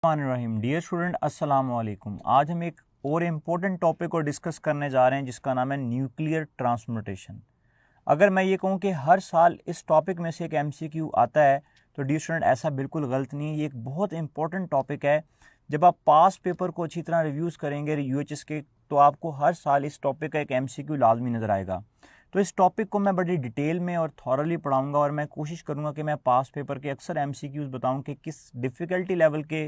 रहीम dear student अस्सलाम वालेकुम। आज हम एक और इम्पोर्टेंट टॉपिक को डिस्कस करने जा रहे हैं जिसका नाम है न्यूक्लियर ट्रांसम्यूटेशन। अगर मैं ये कहूँ कि हर साल इस टॉपिक में से एक एमसीक्यू आता है तो डियर स्टूडेंट ऐसा बिल्कुल गलत नहीं है। ये एक बहुत इंपॉर्टेंट टॉपिक है। जब आप पास पेपर को अच्छी तरह रिव्यूज़ करेंगे यूएचएस के तो आपको हर साल इस टॉपिक का एक एमसीक्यू लाजमी नज़र आएगा। तो इस टॉपिक को मैं बड़ी डिटेल में और थॉरली पढ़ाऊंगा और मैं कोशिश करूंगा कि मैं पास पेपर के अक्सर एमसीक्यूज़ बताऊं कि किस डिफ़िकल्टी लेवल के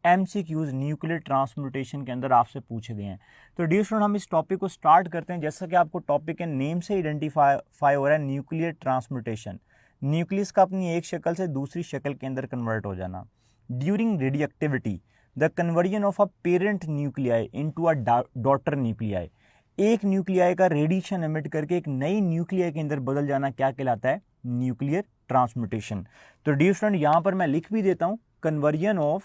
एमसीक्यूज़ न्यूक्लियर ट्रांसम्यूटेशन के अंदर आपसे पूछे गए हैं। तो डियर स्टूडेंट हम इस टॉपिक को स्टार्ट करते हैं। जैसा कि आपको टॉपिक के नेम से आइडेंटिफाई हो रहा है, न्यूक्लियर ट्रांसम्यूटेशन, न्यूक्लियस का अपनी एक शक्ल से दूसरी शक्ल के अंदर कन्वर्ट हो जाना। During radioactivity the conversion of a parent nuclei into a daughter nuclei, एक न्यूक्लियाई का रेडिएशन एमिट करके एक नई न्यूक्लियाई के अंदर बदल जाना क्या कहलाता है? Nuclear transmutation. तो डियर स्टूडेंट यहां पर मैं लिख भी देता हूं, conversion of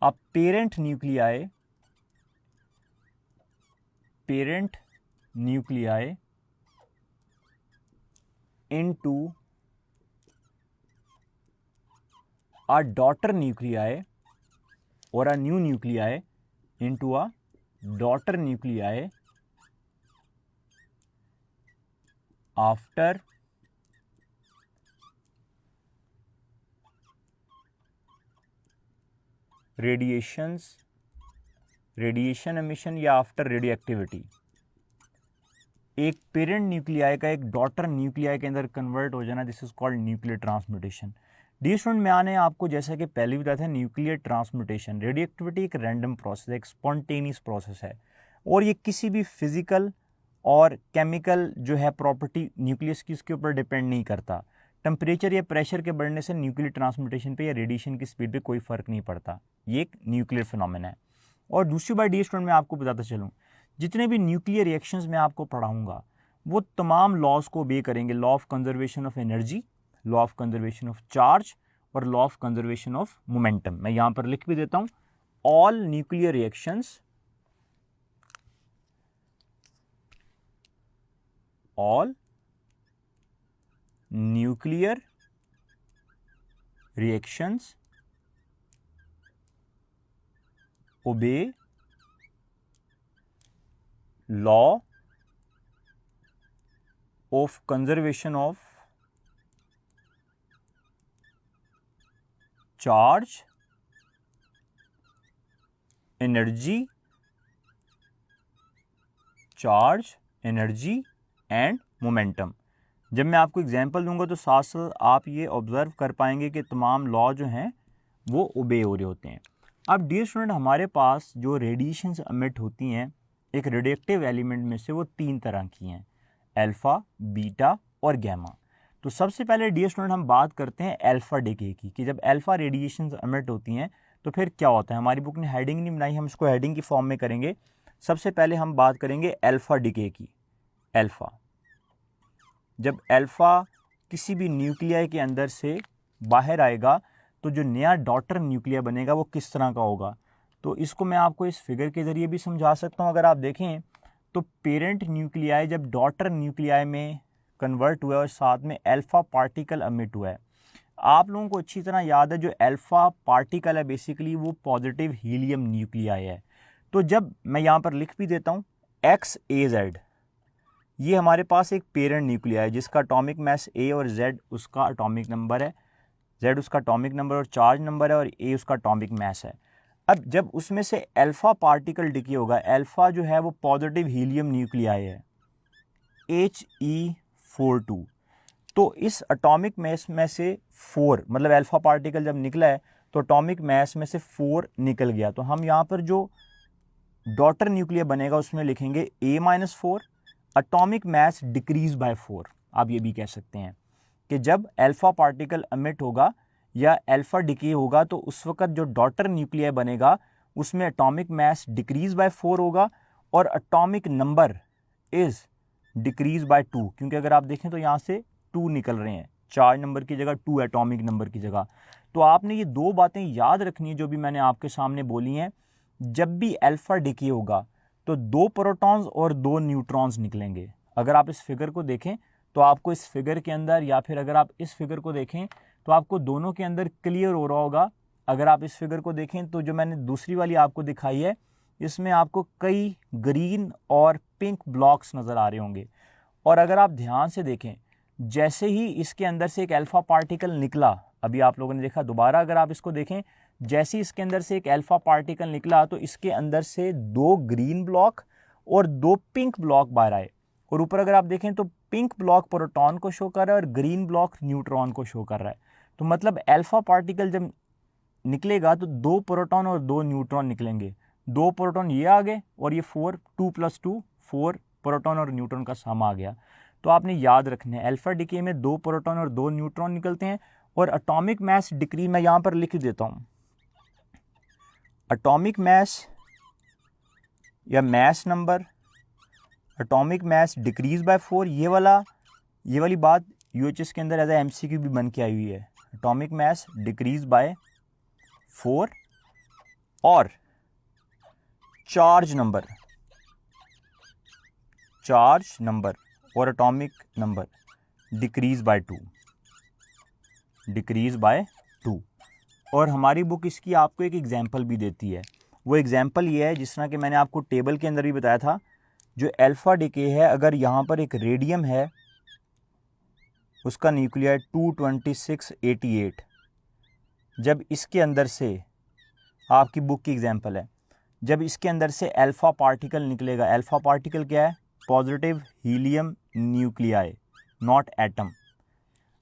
a parent nuclei into a daughter nuclei or a new nuclei into a daughter nuclei after radiation emission या आफ्टर रेडियोएक्टिविटी। एक पेरेंट न्यूक्लियाई का एक डॉटर न्यूक्लियाई के अंदर कन्वर्ट हो जाना, this is called nuclear transmutation. Dear student मैंने आपको जैसा कि पहले भी बताया था, न्यूक्लियर ट्रांसम्यूटेशन रेडियोएक्टिविटी एक रैंडम प्रोसेस, एक स्पॉन्टेनियस प्रोसेस है और ये किसी भी फिजिकल और केमिकल जो है प्रॉपर्टी न्यूक्लियस की उसके ऊपर डिपेंड नहीं करता। टेम्परेचर या प्रेशर के बढ़ने से न्यूक्लियर ट्रांसम्यूटेशन पे या रेडिएशन की स्पीड पे कोई फर्क नहीं पड़ता। ये एक न्यूक्लियर फिनोमेना है। और दूसरी बात डियर स्टूडेंट मैं आपको बताता चलूँ, जितने भी न्यूक्लियर रिएक्शंस मैं आपको पढ़ाऊंगा वो तमाम लॉज को obey करेंगे। Law of conservation of energy, law of conservation of charge और law of conservation of momentum. मैं यहां पर लिख भी देता हूं, all nuclear reactions obey law of conservation of charge, energy and momentum. जब मैं आपको एग्जांपल दूंगा तो साथ साथ आप ये ऑब्जर्व कर पाएंगे कि तमाम लॉ जो हैं वो ओबे हो रहे होते हैं। अब डियर स्टूडेंट हमारे पास जो रेडिएशंस एमिट होती हैं एक रेडिएक्टिव एलिमेंट में से वो तीन तरह की हैं, अल्फा, बीटा और गैमा। तो सबसे पहले डियर स्टूडेंट हम बात करते हैं अल्फा डिके की, कि जब अल्फा रेडिएशंस एमिट होती हैं तो फिर क्या होता है। हमारी बुक ने हेडिंग नहीं बनाई, हम इसको हेडिंग की फॉर्म में करेंगे। सबसे पहले हम बात करेंगे अल्फा डिके की। अल्फा, जब अल्फा किसी भी न्यूक्लियाई के अंदर से बाहर आएगा तो जो नया डॉटर न्यूक्लिया बनेगा वो किस तरह का होगा, तो इसको मैं आपको इस फिगर के ज़रिए भी समझा सकता हूँ। अगर आप देखें तो पेरेंट न्यूक्लियाई जब डॉटर न्यूक्लियाई में कन्वर्ट हुआ है और साथ में अल्फा पार्टिकल एमिट हुआ है, आप लोगों को अच्छी तरह याद है जो अल्फा पार्टिकल है बेसिकली वो पॉजिटिव हीलियम न्यूक्लियाई है। तो जब मैं यहाँ पर लिख भी देता हूँ XAZ, ये हमारे पास एक पेरेंट न्यूक्लियाई है जिसका एटॉमिक मास A और Z उसका एटॉमिक नंबर है, Z उसका एटॉमिक नंबर और चार्ज नंबर है और A उसका एटॉमिक मास है। अब जब उसमें से अल्फा पार्टिकल डिके होगा, अल्फा जो है वो पॉजिटिव हीलियम न्यूक्लियाई है He42, तो इस एटॉमिक मास में से 4 मतलब अल्फा पार्टिकल जब निकला है तो एटॉमिक मास में से 4 निकल गया। तो हम यहाँ पर जो डॉटर न्यूक्लिया बनेगा उसमें लिखेंगे A-4, atomic mass decrease by 4। आप ये भी कह सकते हैं कि जब अल्फा पार्टिकल एमिट होगा या अल्फा डिके होगा तो उस वक्त जो डॉटर न्यूक्लिया बनेगा उसमें एटॉमिक मास डिक्रीज बाय 4 होगा और atomic number is decrease by 2, क्योंकि अगर आप देखें तो यहाँ से 2 निकल रहे हैं, चार्ज नंबर की जगह 2 एटॉमिक नंबर की जगह। तो आपने ये दो बातें याद रखनी है जो भी मैंने आपके सामने बोली हैं। जब भी अल्फा डिके होगा तो 2 प्रोटॉन्स और 2 न्यूट्रॉन्स निकलेंगे। अगर आप इस फिगर को देखें तो आपको इस फिगर के अंदर, या फिर अगर आप इस फिगर को देखें तो आपको दोनों के अंदर क्लियर हो रहा होगा। अगर आप इस फिगर को देखें तो जो मैंने दूसरी वाली आपको दिखाई है, इसमें आपको कई ग्रीन और पिंक ब्लॉक्स नज़र आ रहे होंगे। और अगर आप ध्यान से देखें, जैसे ही इसके अंदर से एक अल्फ़ा पार्टिकल निकला, अभी आप लोगों ने देखा, दोबारा अगर आप इसको देखें, जैसे ही इसके अंदर से एक अल्फ़ा पार्टिकल निकला तो इसके अंदर से 2 ग्रीन ब्लॉक और 2 पिंक ब्लॉक बाहर आए। और ऊपर अगर आप देखें तो पिंक ब्लॉक प्रोटॉन को शो कर रहा है और ग्रीन ब्लॉक न्यूट्रॉन को शो कर रहा है। तो मतलब अल्फ़ा पार्टिकल जब निकलेगा तो 2 प्रोटॉन और 2 न्यूट्रॉन निकलेंगे। 2 प्रोटॉन ये आ गए और ये 4, 2 + 2 4 प्रोटॉन और न्यूट्रॉन का सम आ गया। तो आपने याद रखना है, अल्फा डिके में 2 प्रोटॉन और 2 न्यूट्रॉन निकलते हैं। और एटॉमिक मास डिक्रीज, मैं यहाँ पर लिख देता हूँ, एटॉमिक मास या mass number, atomic mass decrease by 4, ये वाली बात यूएचएस के अंदर एज ए एमसीक्यू भी बन के आई हुई है। एटॉमिक मास डिक्रीज बाय 4 और चार्ज नंबर और एटॉमिक नंबर डिक्रीज बाय 2। और हमारी बुक इसकी आपको एक एग्जांपल भी देती है। वो एग्जांपल ये है, जिस तरह कि मैंने आपको टेबल के अंदर भी बताया था, जो अल्फा डिके है, अगर यहाँ पर एक रेडियम है, उसका न्यूक्लियर 22688, जब इसके अंदर से, आपकी बुक की एग्जांपल है, जब इसके अंदर से अल्फा पार्टिकल निकलेगा, अल्फा पार्टिकल क्या है? Positive helium nuclei, not atom.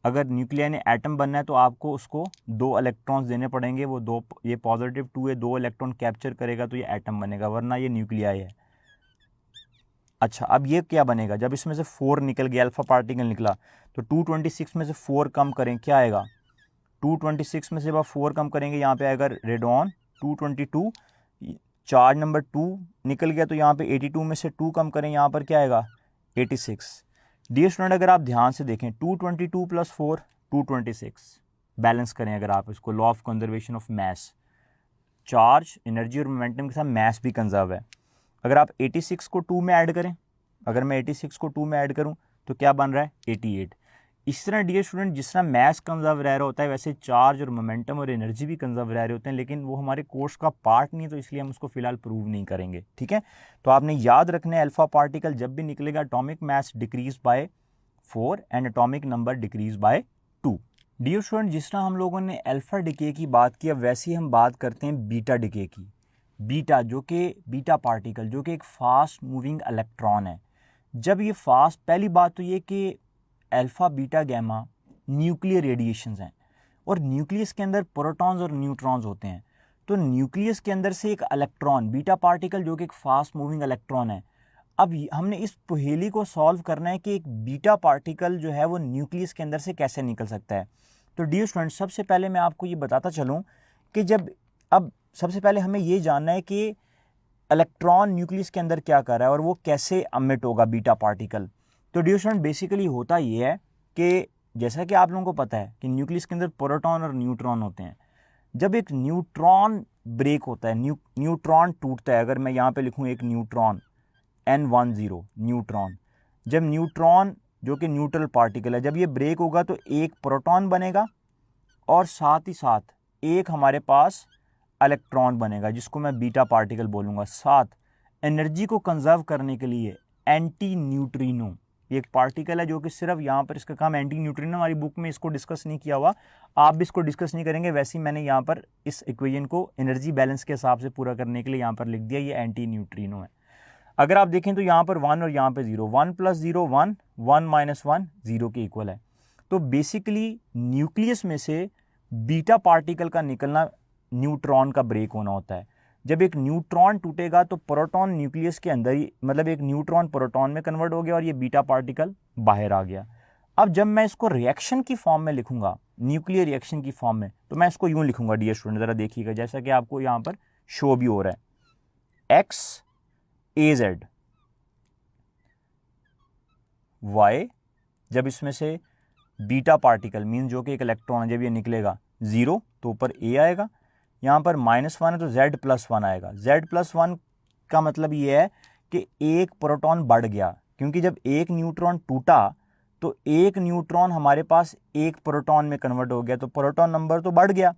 अगर न्यूक्लियाई ने एटम बनना है तो आपको उसको 2 इलेक्ट्रॉन्स देने पड़ेंगे, वो 2, ये पॉजिटिव 2 है, 2 इलेक्ट्रॉन कैप्चर करेगा तो ये एटम बनेगा, वरना ये न्यूक्लियाई है। अच्छा, अब ये क्या बनेगा? जब इसमें से 4 निकल गया, अल्फा पार्टिकल निकला, तो 226 में से 4 कम करें, क्या आएगा? 226 में से जब 4 कम करेंगे, यहाँ पे आएगा रेडॉन 222, चार्ज नंबर 2 निकल गया, तो यहाँ पे 82 में से 2 कम करें, यहाँ पर क्या आएगा? 86। डियर स्टूडेंट, अगर आप ध्यान से देखें, 222 + 4 226, बैलेंस करें अगर आप इसको, law of conservation of mass, charge, energy और मोमेंटम के साथ मास भी कंजर्व है। अगर आप 86 को 2 में ऐड करें, अगर मैं 86 को 2 में ऐड करूं तो क्या बन रहा है? 88। इस तरह डियर स्टूडेंट, जिस तरह मास कंजर्व रह रहा होता है, वैसे चार्ज और मोमेंटम और एनर्जी भी कंजर्व रह रहे होते हैं, लेकिन वो हमारे कोर्स का पार्ट नहीं है, तो इसलिए हम उसको फिलहाल प्रूव नहीं करेंगे। ठीक है, तो आपने याद रखना है, अल्फा पार्टिकल जब भी निकलेगा, atomic mass decrease by 4 and atomic number decrease by 2। Dear student, जिस तरह हम लोगों ने अल्फा डिके की बात की, अब वैसे ही हम बात करते हैं बीटा डिके की। बीटा पार्टिकल जो कि एक फास्ट मूविंग इलेक्ट्रॉन है। जब ये फास्ट, पहली बात तो ये कि alpha beta gamma nuclear radiations हैं, और न्यूक्लियस के अंदर प्रोटॉन्स और न्यूट्रॉन्स होते हैं। तो न्यूक्लियस के अंदर से एक इलेक्ट्रॉन, बीटा पार्टिकल जो कि एक फास्ट मूविंग इलेक्ट्रॉन है, अब हमने इस पहेली को सॉल्व करना है कि एक बीटा पार्टिकल जो है वो न्यूक्लियस के अंदर से कैसे निकल सकता है। तो डियर स्टूडेंट, सबसे पहले मैं आपको ये बताता चलूँ कि सबसे पहले हमें ये जानना है कि इलेक्ट्रॉन न्यूक्लियस के अंदर क्या कर रहा है और वो कैसे एमिट होगा बीटा पार्टिकल। तो डियर स्टूडेंट, बेसिकली होता ये है कि जैसा कि आप लोगों को पता है कि न्यूक्लियस के अंदर प्रोटॉन और न्यूट्रॉन होते हैं। जब एक न्यूट्रॉन ब्रेक होता है, न्यूट्रॉन टूटता है, अगर मैं यहाँ पे लिखूँ एक न्यूट्रॉन N10 न्यूट्रॉन, जब न्यूट्रॉन जो कि न्यूट्रल पार्टिकल है, जब ये ब्रेक होगा तो एक प्रोटॉन बनेगा और साथ ही साथ एक हमारे पास इलेक्ट्रॉन बनेगा, जिसको मैं बीटा पार्टिकल बोलूँगा। साथ एनर्जी को कंजर्व करने के लिए एंटी न्यूट्रिनो, एक पार्टिकल है जो कि सिर्फ यहाँ पर इसका काम एंटी न्यूट्रिनो, हमारी बुक में इसको डिस्कस नहीं किया हुआ, आप भी इसको डिस्कस नहीं करेंगे, वैसे ही मैंने यहाँ पर इस इक्वेशन को एनर्जी बैलेंस के हिसाब से पूरा करने के लिए यहाँ पर लिख दिया, ये एंटी न्यूट्रिनो है। अगर आप देखें तो यहाँ पर 1 और यहाँ पे 0, 1 + 0 1, 1 - 1 0 के इक्वल है। तो बेसिकली न्यूक्लियस में से बीटा पार्टिकल का निकलना न्यूट्रॉन का ब्रेक होना होता है। जब एक न्यूट्रॉन टूटेगा तो प्रोटॉन न्यूक्लियस के अंदर ही, मतलब एक न्यूट्रॉन प्रोटॉन में कन्वर्ट हो गया और ये बीटा पार्टिकल बाहर आ गया। अब जब मैं इसको रिएक्शन की फॉर्म में लिखूंगा, न्यूक्लियर रिएक्शन की फॉर्म में, तो मैं इसको यूं लिखूंगा डियर स्टूडेंट, ज़रा देखिएगा, जैसा कि आपको यहाँ पर शो भी हो रहा है, XAZ Y, जब इसमें से बीटा पार्टिकल मीन जो कि एक इलेक्ट्रॉन है, जब ये निकलेगा 0 तो ऊपर A आएगा, यहाँ पर -1 है तो Z+1 आएगा। Z+1 का मतलब ये है कि एक प्रोटॉन बढ़ गया, क्योंकि जब एक न्यूट्रॉन टूटा तो एक न्यूट्रॉन हमारे पास एक प्रोटॉन में कन्वर्ट हो गया, तो प्रोटॉन नंबर तो बढ़ गया।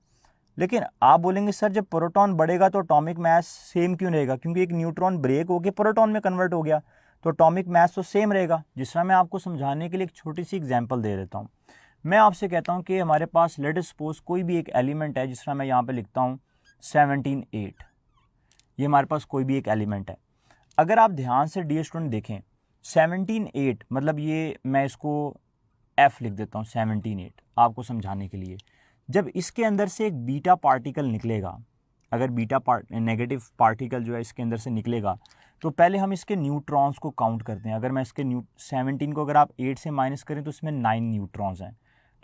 लेकिन आप बोलेंगे सर जब प्रोटॉन बढ़ेगा तो एटॉमिक मास सेम क्यों रहेगा? क्योंकि एक न्यूट्रॉन ब्रेक होकर प्रोटॉन में कन्वर्ट हो गया, तो एटॉमिक मास तो सेम रहेगा। जिस तरह मैं आपको समझाने के लिए एक छोटी सी एग्जांपल दे देता हूँ। मैं आपसे कहता हूँ कि हमारे पास लेट अस सपोज कोई भी एक एलिमेंट है, जिस तरह मैं यहाँ पे लिखता हूँ 17.8, ये हमारे पास कोई भी एक एलिमेंट है। अगर आप ध्यान से डियर स्टूडेंट देखें 17.8 मतलब ये मैं इसको F लिख देता हूँ 17.8 आपको समझाने के लिए। जब इसके अंदर से एक बीटा पार्टिकल निकलेगा, अगर बीटा नेगेटिव पार्टिकल जो है इसके अंदर से निकलेगा, तो पहले हम इसके न्यूट्रॉन्स को काउंट करते हैं। अगर मैं इसके 17 को अगर आप 8 से माइनस करें तो इसमें 9 न्यूट्रॉन्स हैं।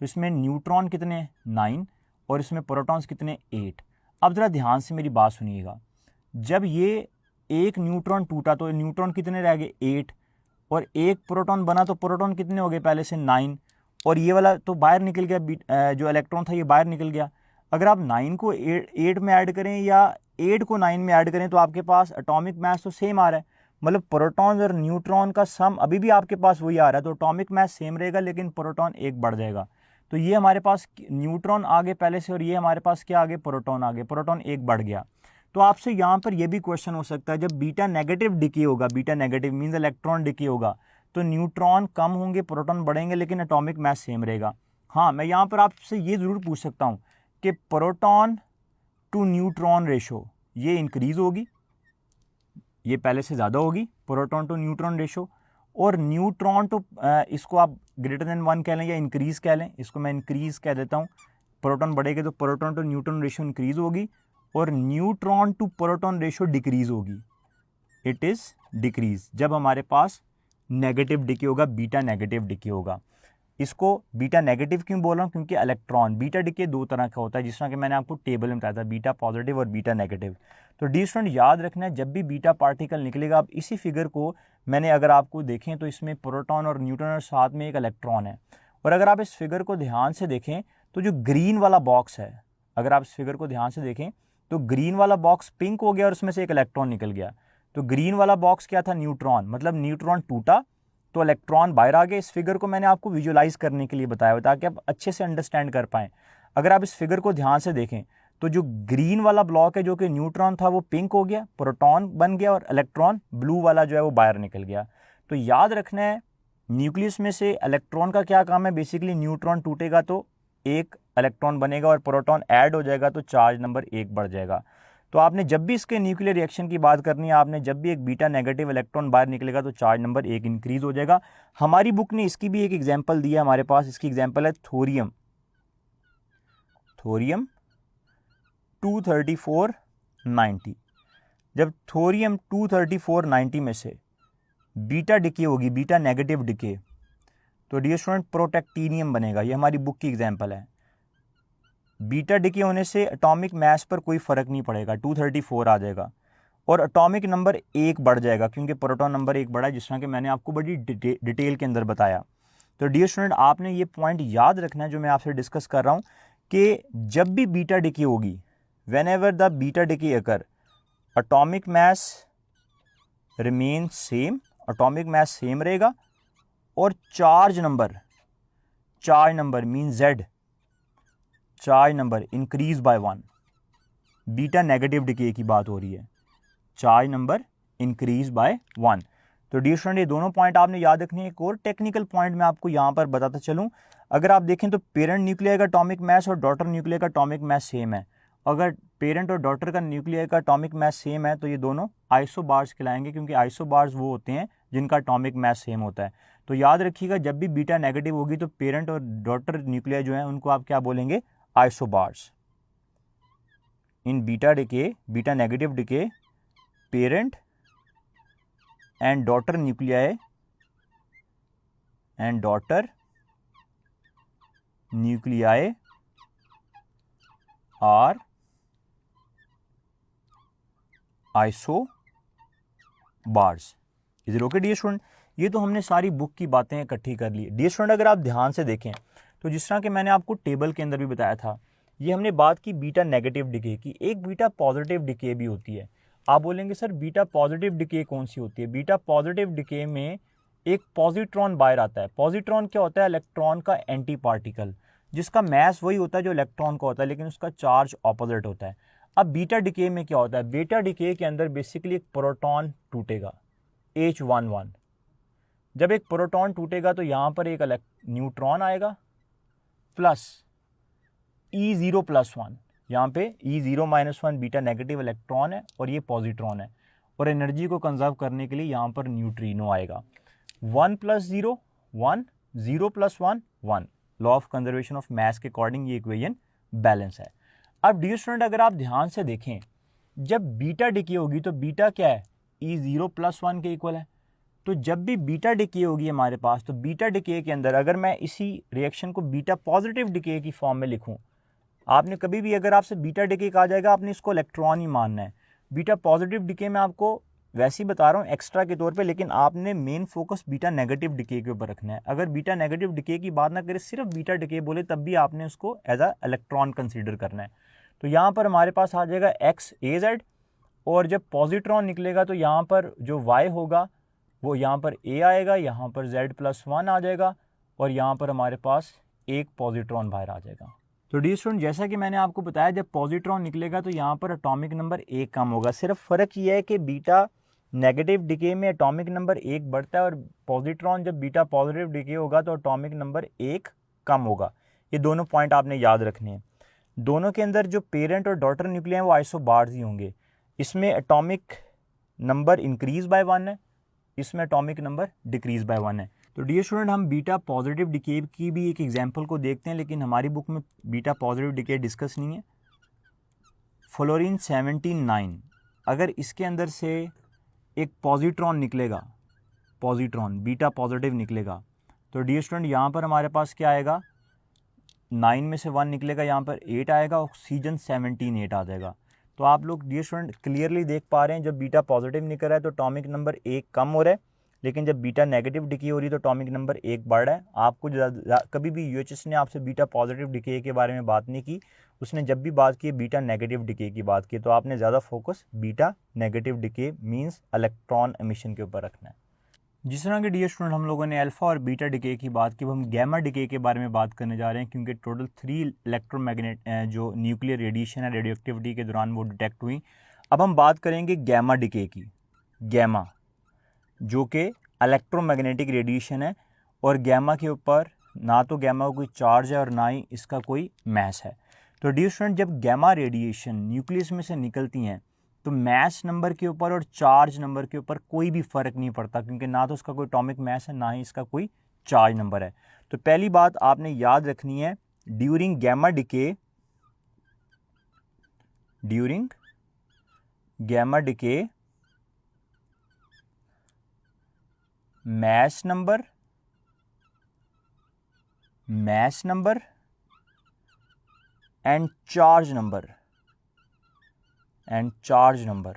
तो इसमें न्यूट्रॉन कितने 9 और इसमें प्रोटॉन्स कितने 8। अब ज़रा ध्यान से मेरी बात सुनिएगा, जब ये एक न्यूट्रॉन टूटा तो न्यूट्रॉन कितने रह गए 8, और एक प्रोटॉन बना तो प्रोटॉन कितने हो गए पहले से 9, और ये वाला तो बाहर निकल गया, जो इलेक्ट्रॉन था ये बाहर निकल गया। अगर आप 9 को 8 में ऐड करें या 8 को 9 में ऐड करें तो आपके पास एटॉमिक मास तो सेम आ रहा है, मतलब प्रोटॉन और न्यूट्रॉन का सम अभी भी आपके पास वही आ रहा है। तो एटॉमिक मास सेम रहेगा लेकिन प्रोटॉन एक बढ़ जाएगा। तो ये हमारे पास न्यूट्रॉन आ गए पहले से, और ये हमारे पास क्या आ गए प्रोटॉन आ गए, प्रोटॉन एक बढ़ गया। तो आपसे यहाँ पर यह भी क्वेश्चन हो सकता है, जब बीटा नेगेटिव डिके होगा, beta negative means electron decay होगा, तो न्यूट्रॉन कम होंगे प्रोटॉन बढ़ेंगे लेकिन एटॉमिक मास सेम रहेगा। हाँ, मैं यहाँ पर आपसे ये ज़रूर पूछ सकता हूँ कि प्रोटॉन टू न्यूट्रॉन रेशो ये इंक्रीज होगी, ये पहले से ज़्यादा होगी प्रोटॉन टू न्यूट्रॉन रेशो, और न्यूट्रॉन टू इसको आप ग्रेटर देन 1 कह लें या इंक्रीज कह लें, इसको मैं इंक्रीज कह देता हूँ। प्रोटॉन बढ़ेगा तो proton to neutron ratio increase होगी, और neutron to proton ratio decrease होगी, इट इज़ डिक्रीज, जब हमारे पास नेगेटिव डिके होगा, बीटा नेगेटिव डिके होगा। इसको बीटा नेगेटिव क्यों बोल रहा हूँ? क्योंकि इलेक्ट्रॉन बीटा डिके दो तरह का होता है, जिस तरह कि मैंने आपको टेबल में बताया था, बीटा पॉजिटिव और बीटा नेगेटिव। तो डी स्टूडेंट याद रखना है, जब भी बीटा पार्टिकल निकलेगा, अब इसी फिगर को मैंने अगर आपको देखें तो इसमें प्रोटॉन और न्यूट्रॉन और साथ में एक इलेक्ट्रॉन है। और अगर आप इस फिगर को ध्यान से देखें तो जो ग्रीन वाला बॉक्स है, अगर आप इस फिगर को ध्यान से देखें तो ग्रीन वाला बॉक्स पिंक हो गया और उसमें से एक इलेक्ट्रॉन निकल गया। तो ग्रीन वाला बॉक्स क्या था? न्यूट्रॉन, मतलब न्यूट्रॉन टूटा तो इलेक्ट्रॉन बाहर आ गए। इस फिगर को मैंने आपको विजुअलाइज करने के लिए बताया हुआ ताकि आप अच्छे से अंडरस्टैंड कर पाएँ। अगर आप इस फिगर को ध्यान से देखें तो जो ग्रीन वाला ब्लॉक है जो कि न्यूट्रॉन था वो पिंक हो गया, प्रोटॉन बन गया, और इलेक्ट्रॉन ब्लू वाला जो है वो बाहर निकल गया। तो याद रखना है, न्यूक्लियस में से इलेक्ट्रॉन का क्या काम है? बेसिकली न्यूट्रॉन टूटेगा तो एक इलेक्ट्रॉन बनेगा और प्रोटॉन ऐड हो जाएगा तो चार्ज नंबर 1 बढ़ जाएगा। तो आपने जब भी इसके न्यूक्लियर रिएक्शन की बात करनी है, आपने जब भी एक बीटा नेगेटिव इलेक्ट्रॉन बाहर निकलेगा तो चार्ज नंबर 1 इंक्रीज हो जाएगा। हमारी बुक ने इसकी भी एक एग्जांपल दी है हमारे पास, इसकी एग्जांपल है थोरियम 23490। जब थोरियम 23490 में से बीटा डिके होगी, बीटा नेगेटिव डिके, तो डियर स्टूडेंट प्रोटेक्टीनियम बनेगा। ये हमारी बुक की एग्जांपल है। बीटा डिके होने से एटॉमिक मास पर कोई फर्क नहीं पड़ेगा, 234 आ जाएगा, और एटॉमिक नंबर 1 बढ़ जाएगा क्योंकि प्रोटॉन नंबर 1 बढ़ा, जिस तरह कि मैंने आपको बड़ी डिटेल के अंदर बताया। तो डियर स्टूडेंट आपने ये पॉइंट याद रखना है जो मैं आपसे डिस्कस कर रहा हूँ कि जब भी बीटा डिके होगी, when ever the beta decay occur, atomic mass remain same, atomic mass same रहेगा, और charge number mean Z, charge number increase by 1। Beta negative decay की बात हो रही है, चार्ज नंबर इंक्रीज बाय 1। तो डियर स्टूडेंट ये दोनों पॉइंट आपने याद रखनी है। एक और टेक्निकल पॉइंट मैं आपको यहाँ पर बताता चलूँ, अगर आप देखें तो पेरेंट न्यूक्लियर का एटॉमिक मास और डॉटर न्यूक्लियर का एटॉमिक मास सेम है। अगर पेरेंट और डॉटर का न्यूक्लियर का एटॉमिक मास सेम है तो ये दोनों आइसोबार्स कहलाएंगे, क्योंकि आइसोबार्स वो होते हैं जिनका एटॉमिक मास सेम होता है। तो याद रखिएगा, जब भी बीटा नेगेटिव होगी तो पेरेंट और डॉटर न्यूक्लियर जो है उनको आप क्या बोलेंगे? Isobars. In beta decay, beta negative decay, parent and daughter nuclei are isobars. Is it okay dear student? ये तो हमने सारी बुक की बातें इकट्ठी कर ली। डियर स्टूडेंट अगर आप ध्यान से देखें तो जिस तरह कि मैंने आपको टेबल के अंदर भी बताया था, ये हमने बात की बीटा नेगेटिव डिके की, एक बीटा पॉजिटिव डिके भी होती है। आप बोलेंगे सर बीटा पॉजिटिव डिके कौन सी होती है? बीटा पॉजिटिव डिके में एक पॉजिट्रॉन बाहर आता है। पॉजिट्रॉन क्या होता है? इलेक्ट्रॉन का एंटी पार्टिकल, जिसका मास वही होता है जो इलेक्ट्रॉन का होता है, लेकिन उसका चार्ज ऑपोजिट होता है। अब बीटा डिके में क्या होता है? बीटा डिके के अंदर बेसिकली एक प्रोटॉन टूटेगा H11। जब एक प्रोटॉन टूटेगा तो यहाँ पर एक न्यूट्रॉन आएगा प्लस E0+1, यहाँ पे E0-1 बीटा नेगेटिव इलेक्ट्रॉन है और ये पॉजिट्रॉन है, और एनर्जी को कंजर्व करने के लिए यहाँ पर न्यूट्रिनो आएगा। 1 + 0 1, 0 + 1 1। Law of conservation of mass के अकॉर्डिंग ये इक्वेशन बैलेंस है। अब डियर स्टूडेंट, अगर आप ध्यान से देखें, जब बीटा डिके होगी तो बीटा क्या है? E0+1 के इक्वल है। तो जब भी बीटा डिके होगी हमारे पास, तो बीटा डिके के अंदर अगर मैं इसी रिएक्शन को बीटा पॉजिटिव डिके की फॉर्म में लिखूं, आपने कभी भी अगर आपसे बीटा डिके कहा जाएगा, आपने इसको इलेक्ट्रॉन ही मानना है। बीटा पॉजिटिव डिके में आपको वैसे ही बता रहा हूँ एक्स्ट्रा के तौर पे, लेकिन आपने main focus beta negative decay के ऊपर रखना है। अगर बीटा नेगेटिव डिके की बात ना करें, सिर्फ बीटा डिके बोले, तब भी आपने उसको एज अ इलेक्ट्रॉन कंसीडर करना है। तो यहाँ पर हमारे पास आ जाएगा XAZ, और जब पॉजिट्रॉन निकलेगा तो यहाँ पर जो Y होगा वो यहाँ पर A आएगा, यहाँ पर Z+1 आ जाएगा, और यहाँ पर हमारे पास एक पॉजिट्रॉन बाहर आ जाएगा। तो डी स्टूडेंट, जैसा कि मैंने आपको बताया, जब पॉजिट्रॉन निकलेगा तो यहाँ पर एटॉमिक नंबर 1 कम होगा। सिर्फ फ़र्क ये है कि बीटा नेगेटिव डिके में एटॉमिक नंबर 1 बढ़ता है, और पॉजिट्रॉन जब बीटा पॉजिटिव डिके होगा तो एटॉमिक नंबर 1 कम होगा। ये दोनों पॉइंट आपने याद रखने हैं। दोनों के अंदर जो पेरेंट और डॉटर न्यूक्लियस हैं वो आइसोबार्स ही होंगे। इसमें एटॉमिक नंबर इंक्रीज बाय 1 है, इसमें एटॉमिक नंबर डिक्रीज बाय 1 है। तो डियर स्टूडेंट, हम बीटा पॉजिटिव डिके की भी एक एग्जांपल को देखते हैं, लेकिन हमारी बुक में बीटा पॉजिटिव डिके डिस्कस नहीं है। फ्लोरीन 79, अगर इसके अंदर से एक पॉजिट्रॉन निकलेगा, पॉजिट्रॉन बीटा पॉजिटिव निकलेगा, तो डियर स्टूडेंट यहाँ पर हमारे पास क्या आएगा? 9 में से 1 निकलेगा, यहाँ पर 8 आएगा, ऑक्सीजन 17 आ जाएगा। तो आप लोग डियर स्टूडेंट क्लियरली देख पा रहे हैं, जब बीटा पॉजिटिव निकल रहा है तो एटॉमिक नंबर 1 कम हो रहा है, लेकिन जब बीटा नेगेटिव डिके हो रही है तो एटॉमिक नंबर 1 बढ़ रहा है। आपको कभी भी UHS ने आपसे बीटा पॉजिटिव डिके के बारे में बात नहीं की, उसने जब भी बात की बीटा नेगेटिव डिके की बात की। तो आपने ज़्यादा focus beta negative decay means electron emission के ऊपर रखना है। जिस तरह के डियर स्टूडेंट हम लोगों ने अल्फा और बीटा डिके की बात की, वो हम गैमा डिके के बारे में बात करने जा रहे हैं, क्योंकि टोटल 3 इलेक्ट्रोमैग्नेट जो न्यूक्लियर रेडिएशन है रेडियो एक्टिविटी के दौरान वो डिटेक्ट हुई। अब हम बात करेंगे गैमा डिके की। गैमा जो कि इलेक्ट्रोमैग्नेटिक रेडिएशन है, और गैमा के ऊपर ना तो गैमा का कोई चार्ज है और ना ही इसका कोई मास है। तो डियर स्टूडेंट, जब गैमा रेडिएशन न्यूक्लियस में से निकलती हैं तो मास नंबर के ऊपर और चार्ज नंबर के ऊपर कोई भी फ़र्क नहीं पड़ता, क्योंकि ना तो उसका कोई एटॉमिक मास है ना ही इसका कोई चार्ज नंबर है। तो पहली बात आपने याद रखनी है, during gamma decay mass number and charge number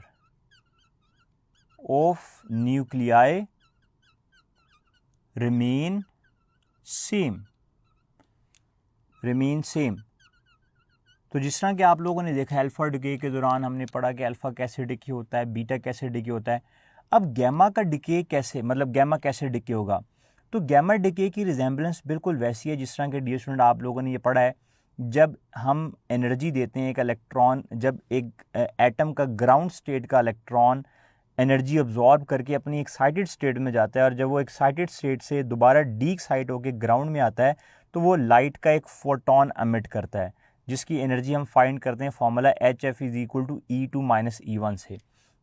of nuclei remain same। तो जिस तरह कि आप लोगों ने देखा अल्फा डिके के दौरान हमने पढ़ा कि अल्फा कैसे डिके होता है, बीटा कैसे डिके होता है। अब गैमा का डिके कैसे, मतलब गैमा कैसे डिके होगा? तो गैमा डिके की रिजेंबलेंस बिल्कुल वैसी है जिस तरह के डियर स्टूडेंट आप लोगों ने ये पढ़ा है, जब हम एनर्जी देते हैं एक इलेक्ट्रॉन, जब एक एटम का ग्राउंड स्टेट का इलेक्ट्रॉन एनर्जी अब्जॉर्ब करके अपनी एक्साइटेड स्टेट में जाता है, और जब वो एक्साइटेड स्टेट से दोबारा डी एक्साइट होकर ग्राउंड में आता है तो वो लाइट का एक फोटोन एमिट करता है, जिसकी एनर्जी हम फाइंड करते हैं फॉर्मूला HF = E2 - E1 से।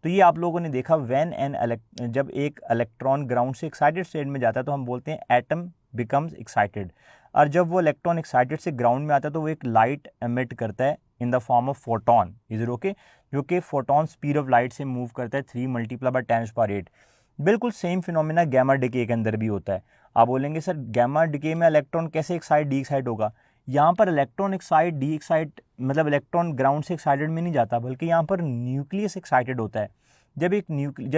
तो ये आप लोगों ने देखा, जब एक इलेक्ट्रॉन ग्राउंड से एक्साइटेड स्टेट में जाता है तो हम बोलते हैं एटम बिकम्स एक्साइटेड, और जब वो इलेक्ट्रॉन एक्साइटेड से ग्राउंड में आता है तो वो एक लाइट एमिट करता है in the form of photon. Is it okay? जो कि फोटोन स्पीड ऑफ लाइट से मूव करता है 3 × 10⁸। बिल्कुल सेम फिनोमेना गैमा डिके के अंदर भी होता है। आप बोलेंगे सर गैमा डिके में इलेक्ट्रॉन कैसे डी एक्साइट होगा? यहाँ पर इलेक्ट्रॉन एक्साइट डी एक्साइट मतलब इलेक्ट्रॉन ग्राउंड से एक्साइटेड में नहीं जाता, बल्कि यहाँ पर न्यूक्लियस एक्साइटेड होता है। जब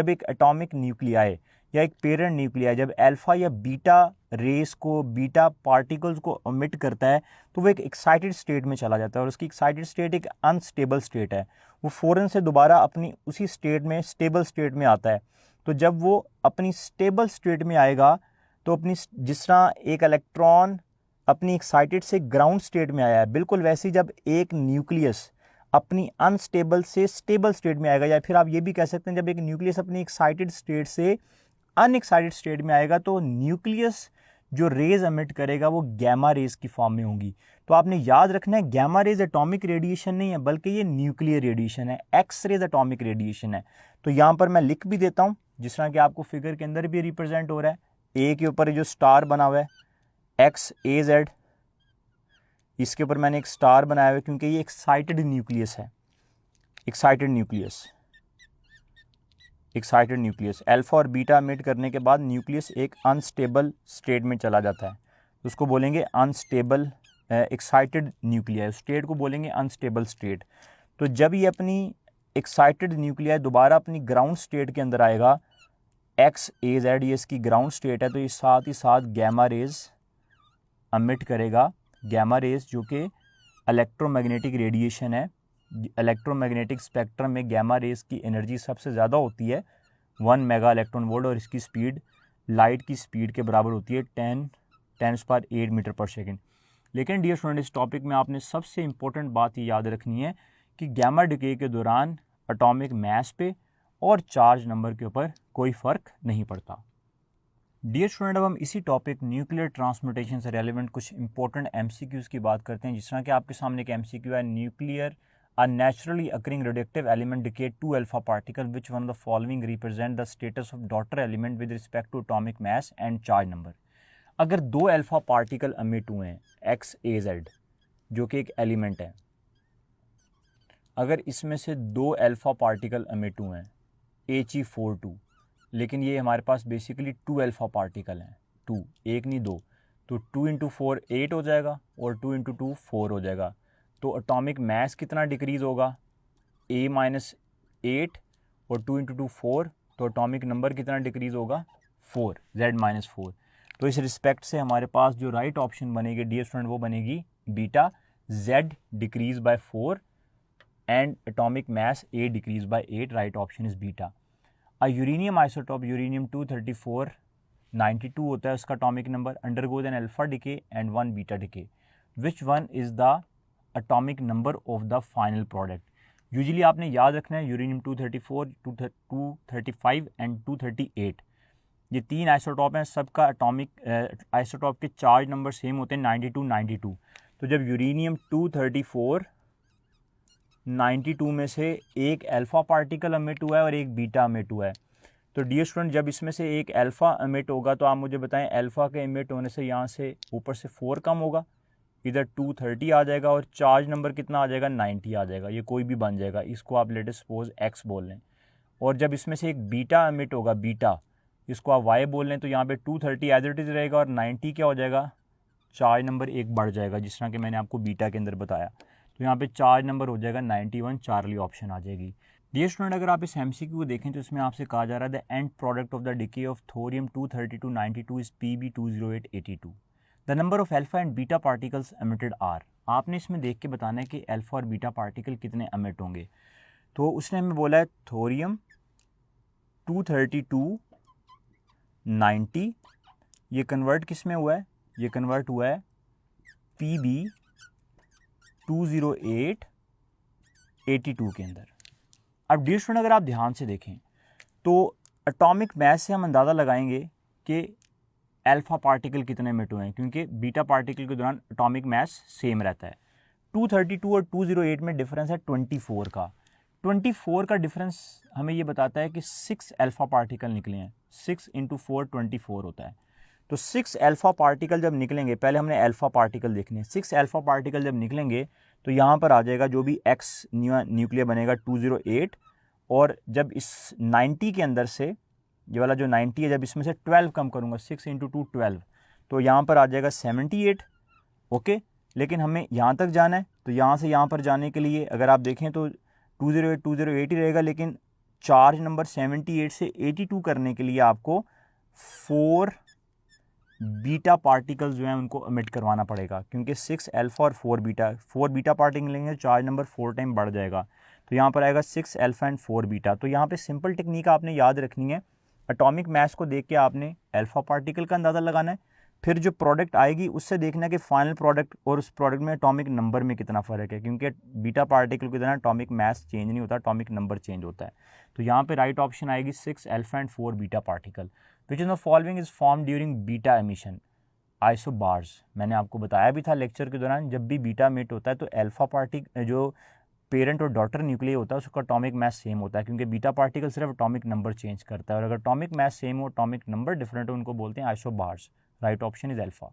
एक एटॉमिक न्यूक्लियाई या एक पेरेंट न्यूक्लियाई जब अल्फा या बीटा रेस को, बीटा पार्टिकल्स को एमिट करता है, तो वो एक एक्साइटेड स्टेट में चला जाता है, और उसकी एक्साइटेड स्टेट एक अनस्टेबल स्टेट है। वो फ़ौरन से दोबारा अपनी उसी स्टेट में, स्टेबल स्टेट में आता है। तो जब वो अपनी स्टेबल स्टेट में आएगा तो अपनी जिस तरह एक इलेक्ट्रॉन अपनी एक्साइटेड से ग्राउंड स्टेट में आया है, बिल्कुल वैसे ही जब एक न्यूक्लियस अपनी अनस्टेबल से स्टेबल स्टेट में आएगा, या फिर आप ये भी कह सकते हैं जब एक न्यूक्लियस अपनी एक्साइटेड स्टेट से अनएक्साइटेड स्टेट में आएगा तो न्यूक्लियस जो रेज एमिट करेगा वो गैमा रेज की फॉर्म में होंगी। तो आपने याद रखना है गैमा रेज एटॉमिक रेडिएशन नहीं है बल्कि ये न्यूक्लियर रेडिएशन है, एक्स रेज एटॉमिक रेडिएशन है। तो यहाँ पर मैं लिख भी देता हूँ जिस तरह कि आपको फिगर के अंदर भी रिप्रेजेंट हो रहा है, ए के ऊपर जो स्टार बना हुआ है एक्स ए जेड, इसके ऊपर मैंने एक स्टार बनाया हुआ है क्योंकि ये एक्साइटेड न्यूक्लियस है, एक्साइटेड न्यूक्लियस अल्फा और बीटा एमिट करने के बाद न्यूक्लियस एक अनस्टेबल स्टेट में चला जाता है, उसको बोलेंगे अनस्टेबल एक्साइटेड न्यूक्लियर, स्टेट को बोलेंगे अनस्टेबल स्टेट। तो जब ये अपनी एक्साइटेड न्यूक्लियर दोबारा अपनी ग्राउंड स्टेट के अंदर आएगा, एक्स ए जेड ये इसकी ग्राउंड स्टेट है, तो ये साथ ही साथ गैमा रेज एमिट करेगा, गैमा रेज जो कि इलेक्ट्रोमैग्नेटिक रेडिएशन है। इलेक्ट्रोमैग्नेटिक स्पेक्ट्रम में गैमा रेज की एनर्जी सबसे ज़्यादा होती है 1 मेगा इलेक्ट्रॉन वोल्ट, और इसकी स्पीड लाइट की स्पीड के बराबर होती है 10⁸ मीटर पर सेकेंड। लेकिन डियर स्टूडेंट इस टॉपिक में आपने सबसे इंपॉर्टेंट बात ये याद रखनी है कि गैमा डिके के दौरान एटॉमिक मास पे और चार्ज नंबर के ऊपर कोई फ़र्क नहीं पड़ता। डियर स्टूडेंट अब हम इसी टॉपिक न्यूक्लियर ट्रांसम्यूटेशन से रेलिवेंट कुछ इंपॉर्टेंट एमसीक्यूज़ की बात करते हैं। जिस तरह कि आपके सामने एक एमसीक्यू है, nuclear a naturally occurring radioactive element decayed 2 alpha particle, which one of the following represent the status of daughter element with respect to atomic mass and charge number। अगर 2 अल्फा पार्टिकल अमिट हुए हैं x ए Z जो कि एक element है, अगर इसमें से 2 अल्फा पार्टिकल अमिट हुए हैं He42, लेकिन ये हमारे पास बेसिकली 2 अल्फा पार्टिकल हैं, 2 एक नहीं 2, तो 2 × 4 8 हो जाएगा और 2 × 2 4 हो जाएगा। तो एटॉमिक मास कितना डिक्रीज़ होगा A-8 और 2 × 2 4, तो एटॉमिक नंबर कितना डिक्रीज़ होगा 4, Z-4। तो इस रिस्पेक्ट से हमारे पास जो राइट ऑप्शन बनेगी डियर स्टूडेंट वो बनेगी beta, Z decrease by 4 and atomic mass A decrease by 8, right option is beta. A uranium isotope uranium 234 92 होता है उसका atomic number, undergoes an alpha decay and 1 beta decay, which one is the atomic number of the final product. Usually आपने याद रखना है uranium 234, 235 and 238 ये 3 isotope हैं, सबका एटॉमिक आइसोटॉप के चार्ज नंबर सेम होते हैं 92 92। तो जब यूरेनियम 234 92 में से एक अल्फा पार्टिकल एमिट हुआ है और एक बीटा एमिट हुआ है, तो डियर स्टूडेंट जब इसमें से एक अल्फा एमिट होगा तो आप मुझे बताएं अल्फा के एमिट होने से यहाँ से ऊपर से 4 कम होगा, इधर 230 आ जाएगा और चार्ज नंबर कितना आ जाएगा 90 आ जाएगा, ये कोई भी बन जाएगा, इसको आप लेट सपोज एक्स बोल लें। और जब इसमें से एक बीटा एमिट होगा बीटा, इसको आप वाई बोल लें, तो यहाँ पे 230 एज इट इज़ रहेगा और 90 क्या हो जाएगा, चार्ज नंबर एक बढ़ जाएगा जिस तरह कि मैंने आपको बीटा के अंदर बताया, तो यहाँ पे चार्ज नंबर हो जाएगा 91, चार्ली ऑप्शन आ जाएगी। डियर स्टूडेंट अगर आप इस एमसीक्यू को देखें तो इसमें आपसे कहा जा रहा है the end product of the decay of thorium 232 92 is Pb20882। The number of alpha and beta particles emitted are. आपने इसमें देख के बताना है कि अल्फा और बीटा पार्टिकल कितने एमिट होंगे। तो उसने हमें बोला है थोरियम 232 90, ये कन्वर्ट किस में हुआ है, ये कन्वर्ट हुआ है Pb208 82 के अंदर। अब डियर स्टूडेंट अगर आप ध्यान से देखें तो एटॉमिक मास से हम अंदाज़ा लगाएंगे कि अल्फा पार्टिकल कितने एमिट हुए हैं, क्योंकि बीटा पार्टिकल के दौरान एटॉमिक मास सेम रहता है। 232 और 208 में डिफरेंस है 24 का। 24 का डिफरेंस हमें ये बताता है कि 6 अल्फा पार्टिकल निकले हैं, 6 × 4 24 होता है। तो 6 अल्फा पार्टिकल जब निकलेंगे, पहले हमने अल्फा पार्टिकल देखने हैं, 6 अल्फा पार्टिकल जब निकलेंगे तो यहाँ पर आ जाएगा जो भी एक्स न्यूक्लियर बनेगा 208, और जब इस 90 के अंदर से ये वाला जो 90 है जब इसमें से 12 कम करूँगा 6 × 2 12, तो यहाँ पर आ जाएगा 78। ओके, लेकिन हमें यहाँ तक जाना है, तो यहाँ से यहाँ पर जाने के लिए अगर आप देखें तो 208 ही रहेगा, लेकिन चार्ज नंबर 78 से 82 करने के लिए आपको 4 बीटा पार्टिकल्स जो हैं उनको एमिट करवाना पड़ेगा, क्योंकि 6 अल्फा और 4 बीटा पार्टिकल लेंगे, चार्ज नंबर 4 टाइम बढ़ जाएगा। तो यहाँ पर आएगा 6 अल्फा एंड 4 बीटा। तो यहाँ पे सिंपल टेक्निक आपने याद रखनी है एटॉमिक मास को देख के आपने अल्फा पार्टिकल का अंदाज़ा लगाना है, फिर जो प्रोडक्ट आएगी उससे देखना है कि फाइनल प्रोडक्ट और उस प्रोडक्ट में एटॉमिक नंबर में कितना फ़र्क है, क्योंकि बीटा पार्टिकल की तरह एटॉमिक मास चेंज नहीं होता, एटॉमिक नंबर चेंज होता है। तो यहाँ पे राइट ऑप्शन आएगी 6 alpha and 4 beta particle. Which is the following is form during beta emission? Isobars. मैंने आपको बताया भी था लेक्चर के दौरान, जब भी बीटा मिट होता है तो अल्फा पार्टिकल जो पेरेंट और डॉटर न्यूक्लियर होता है उसका एटॉमिक मास सेम होता है, क्योंकि बीटा पार्टिकल सिर्फ एटॉमिक नंबर चेंज करता है, और अगर एटॉमिक मास सेम हो, एटॉमिक नंबर डिफरेंट हो, उनको बोलते हैं isobars. Right option is alpha.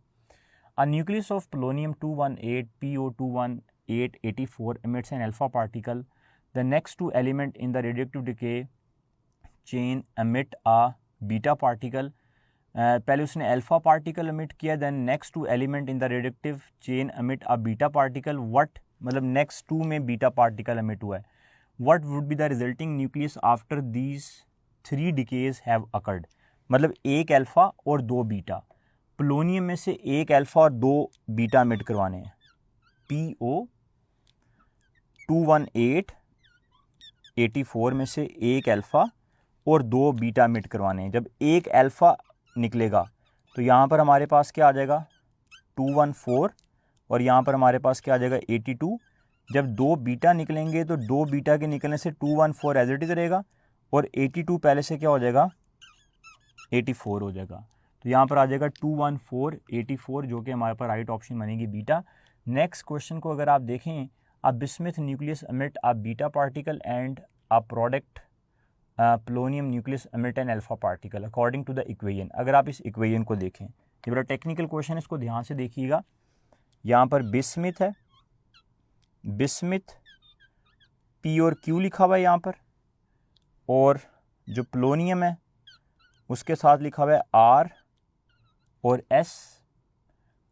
A nucleus of polonium-218 PO21884 emits an alpha particle. The next two elements in the radioactive decay chain emit a beta particle. पहले उसने alpha particle emit किया, then next to element in the radioactive chain emit a beta particle. What मतलब next to में beta particle emit हुआ है। What would be the resulting nucleus after these 3 decays have occurred? मतलब एक alpha और 2 beta. Polonium में से एक अल्फा और 2 बीटा एमिट करवाने हैं। PO21884 में से एक अल्फा और 2 बीटा एमिट करवाने हैं। जब एक अल्फा निकलेगा तो यहाँ पर हमारे पास क्या आ जाएगा 214, और यहाँ पर हमारे पास क्या आ जाएगा 82। जब 2 बीटा निकलेंगे तो 2 बीटा के निकलने से 214 एज इट इज रहेगा, और 82 पहले से क्या हो जाएगा 84 हो जाएगा। तो यहाँ पर आ जाएगा 21484, जो कि हमारे पास राइट ऑप्शन बनेगी बीटा। नेक्स्ट क्वेश्चन को अगर आप देखें, a bismuth nucleus emit a beta particle and a product polonium nucleus emit an alpha particle according to the equation. अगर आप इस इक्वेशन को देखें, ये बड़ा टेक्निकल क्वेश्चन है, इसको ध्यान से देखिएगा। यहाँ पर बिस्मथ है, बिस्मथ पी और क्यू लिखा हुआ है यहाँ पर, और जो पोलोनियम है उसके साथ लिखा हुआ है आर और एस,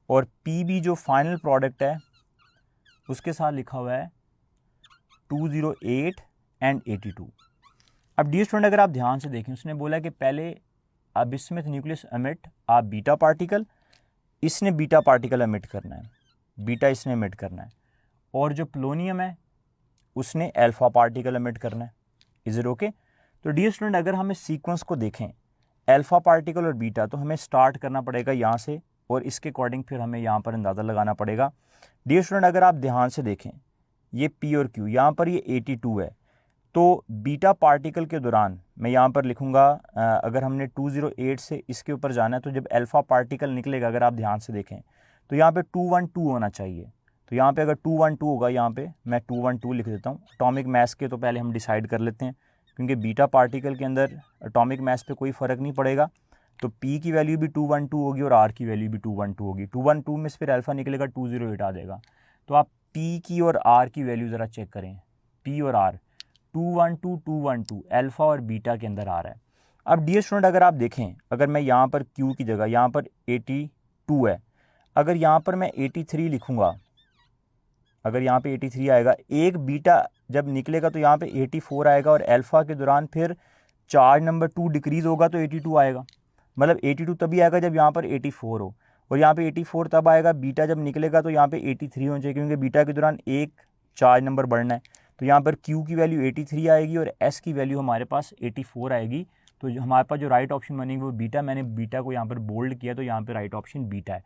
और पी भी जो फाइनल प्रोडक्ट है उसके साथ लिखा हुआ है 208 एंड 82। अब डियर स्टूडेंट अगर आप ध्यान से देखें, उसने बोला कि पहले a bismuth nucleus emit a beta particle, इसने बीटा पार्टिकल एमिट करना है, बीटा इसने एमिट करना है, और जो पोलोनियम है उसने अल्फा पार्टिकल एमिट करना है। Is it okay? तो डियर स्टूडेंट अगर हम इस सीक्वेंस को देखें अल्फा पार्टिकल और बीटा, तो हमें स्टार्ट करना पड़ेगा यहाँ से, और इसके अकॉर्डिंग फिर हमें यहाँ पर अंदाज़ा लगाना पड़ेगा। डियर स्टूडेंट अगर आप ध्यान से देखें, ये पी और क्यू, यहाँ पर ये 82 है, तो बीटा पार्टिकल के दौरान मैं यहाँ पर लिखूँगा, अगर हमने 208 से इसके ऊपर जाना है तो जब अल्फा पार्टिकल निकलेगा, अगर आप ध्यान से देखें तो यहाँ पे 212 होना चाहिए। तो यहाँ पे अगर 212 होगा, यहाँ पे मैं 212 लिख देता हूँ। एटॉमिक मास के तो पहले हम डिसाइड कर लेते हैं, क्योंकि बीटा पार्टिकल के अंदर एटॉमिक मास पे कोई फ़र्क नहीं पड़ेगा। तो P की वैल्यू भी 212 होगी और R की वैल्यू भी 212 होगी। 212 में से फिर अल्फ़ा निकलेगा 208 आ जाएगा। तो आप P की और R की वैल्यू ज़रा चेक करें, P और R 212 अल्फ़ा और बीटा के अंदर आ रहा है। अब डियर स्टूडेंट अगर आप देखें, अगर मैं यहाँ पर Q की जगह यहाँ पर 82 है, अगर यहाँ पर मैं 83 लिखूँगा, अगर यहाँ पे 83 आएगा, एक बीटा जब निकलेगा तो यहाँ पे 84 आएगा, और अल्फ़ा के दौरान फिर चार्ज नंबर 2 डिक्रीज़ होगा तो 82 आएगा। मतलब 82 तभी आएगा जब यहाँ पर 84 हो, और यहाँ पे 84 तब आएगा बीटा जब निकलेगा तो यहाँ पे 83 होना चाहिए, क्योंकि बीटा के दौरान एक चार्ज नंबर बढ़ना है। तो यहाँ पर Q की वैल्यू 83 आएगी और S की वैल्यू हमारे पास 84 आएगी। तो हमारे पास जो राइट ऑप्शन बनेगी वो बीटा, मैंने बीटा को यहाँ पर बोल्ड किया, तो यहाँ पर राइट ऑप्शन बीटा है।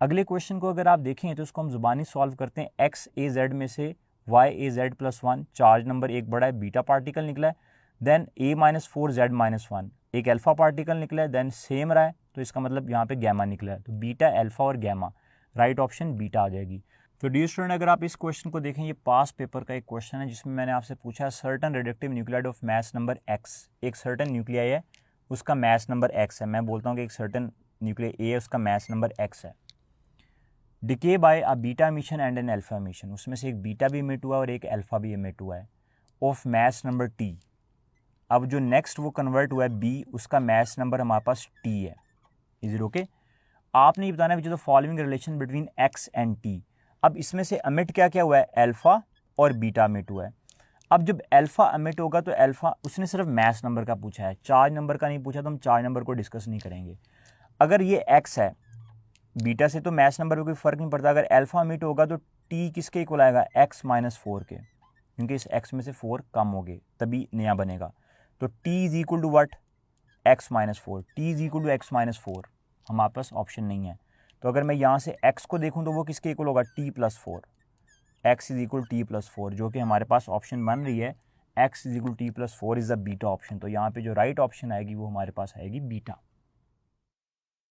अगले क्वेश्चन को अगर आप देखें तो उसको हम ज़ुबानी सॉल्व करते हैं। एक्स ए जेड में से वाई ए जेड प्लस 1 चार्ज नंबर एक बड़ा है, बीटा पार्टिकल निकला है। देन ए माइनस 4 जेड माइनस 1 एक अल्फा पार्टिकल निकला है, देन सेम रहा है, तो इसका मतलब यहाँ पे गैमा निकला है। तो बीटा, अल्फा और गैमा, राइट ऑप्शन बीटा आ जाएगी। तो डियर स्टूडेंट अगर आप इस क्वेश्चन को देखें, ये पास पेपर का एक क्वेश्चन है जिसमें मैंने आपसे पूछा certain radioactive nuclide of mass number x. एक सर्टन न्यूक्लियाई है, उसका मास नंबर एक्स है। मैं बोलता हूँ कि एक सर्टन न्यूक्लियाई ए है, उसका मास नंबर एक्स है। Decay by a beta emission and an alpha emission, उसमें से एक बीटा भी एमिट हुआ और एक अल्फा भी एमिट हुआ है, ऑफ मास नंबर टी। अब जो नेक्स्ट वो कन्वर्ट हुआ है बी, उसका मास नंबर हमारे पास टी है। Is it okay? आपने ये बताना है which is the following relation between x and T. अब इसमें से एमिट क्या क्या हुआ है, अल्फा और बीटा एमिट हुआ है। अब जब अल्फा एमिट होगा तो अल्फा, उसने सिर्फ मास नंबर का पूछा है, चार्ज नंबर का नहीं पूछा, तो हम चार्ज नंबर को डिस्कस नहीं करेंगे। अगर ये एक्स है, बीटा से तो मास नंबर में कोई फ़र्क नहीं पड़ता। अगर अल्फा एमिट होगा तो टी किसके इक्वल आएगा, एक्स माइनस 4 के, क्योंकि इस एक्स में से 4 कम हो गए तभी नया बनेगा। तो T is equal to what, x minus four, T is equal to X minus four, हमारे पास ऑप्शन नहीं है। तो अगर मैं यहाँ से x को देखूँ तो वो किसके इक्वल होगा, t plus four, x is equal T plus four, जो कि हमारे पास ऑप्शन बन रही है x is equal T plus four is the beta option. तो यहाँ पे जो राइट ऑप्शन आएगी वो हमारे पास आएगी बीटा।